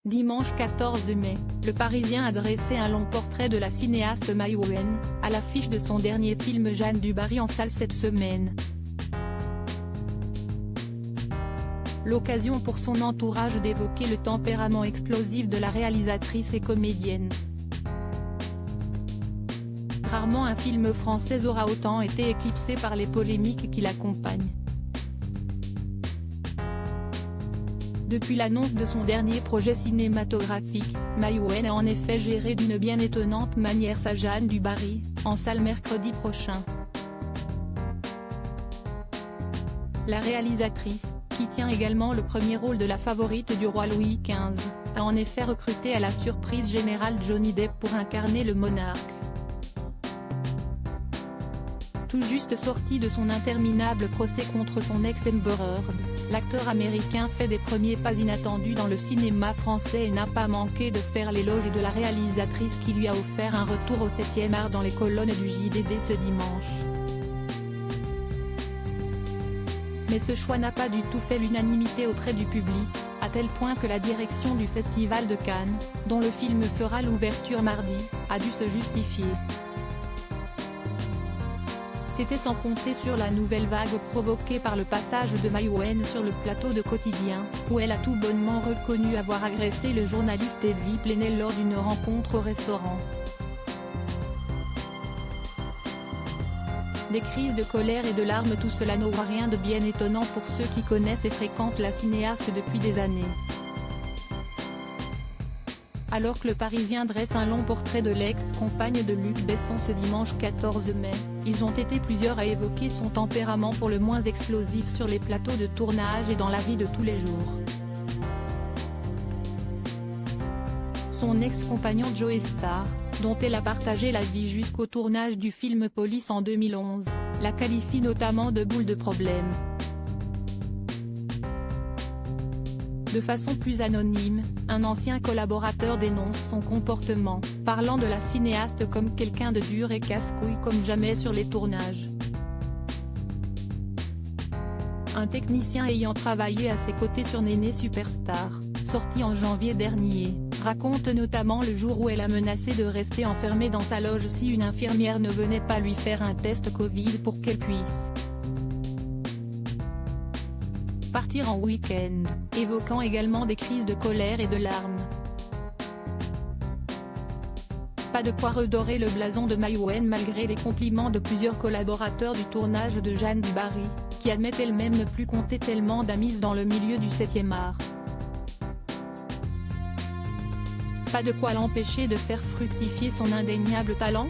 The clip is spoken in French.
Dimanche 14 mai, Le Parisien a dressé un long portrait de la cinéaste maïwenn, à l'affiche de son dernier film Jeanne du Barry en salle cette semaine. L'occasion pour son entourage d'évoquer le tempérament explosif de la réalisatrice et comédienne. Rarement un film français aura autant été éclipsé par les polémiques qui l'accompagnent. Depuis l'annonce de son dernier projet cinématographique, maïwenn a en effet géré d'une bien étonnante manière sa Jeanne du Barry, en salle mercredi prochain. La réalisatrice, qui tient également le premier rôle de la favorite du roi Louis XV, a en effet recruté à la surprise générale Johnny Depp pour incarner le monarque. Tout juste sorti de son interminable procès contre son ex Amber Heard, l'acteur américain fait des premiers pas inattendus dans le cinéma français et n'a pas manqué de faire l'éloge de la réalisatrice qui lui a offert un retour au 7e art dans les colonnes du JDD ce dimanche. Mais ce choix n'a pas du tout fait l'unanimité auprès du public, à tel point que la direction du Festival de Cannes, dont le film fera l'ouverture mardi, a dû se justifier. C'était sans compter sur la nouvelle vague provoquée par le passage de maïwenn sur le plateau de Quotidien, où elle a tout bonnement reconnu avoir agressé le journaliste Edwy Plenel lors d'une rencontre au restaurant. Des crises de colère et de larmes, tout cela n'aura rien de bien étonnant pour ceux qui connaissent et fréquentent la cinéaste depuis des années. Alors que Le Parisien dresse un long portrait de l'ex-compagne de Luc Besson ce dimanche 14 mai, ils ont été plusieurs à évoquer son tempérament pour le moins explosif sur les plateaux de tournage et dans la vie de tous les jours. Son ex-compagnon Joe Starr, dont elle a partagé la vie jusqu'au tournage du film Police en 2011, la qualifie notamment de boule de problème. De façon plus anonyme, un ancien collaborateur dénonce son comportement, parlant de la cinéaste comme quelqu'un de dur et casse-couille comme jamais sur les tournages. Un technicien ayant travaillé à ses côtés sur Néné Superstar, sorti en janvier dernier, raconte notamment le jour où elle a menacé de rester enfermée dans sa loge si une infirmière ne venait pas lui faire un test Covid pour qu'elle puisse partir en week-end, évoquant également des crises de colère et de larmes. Pas de quoi redorer le blason de maïwenn malgré les compliments de plusieurs collaborateurs du tournage de Jeanne du Barry, qui admettent elle-même ne plus compter tellement d'amis dans le milieu du 7e art. Pas de quoi l'empêcher de faire fructifier son indéniable talent ?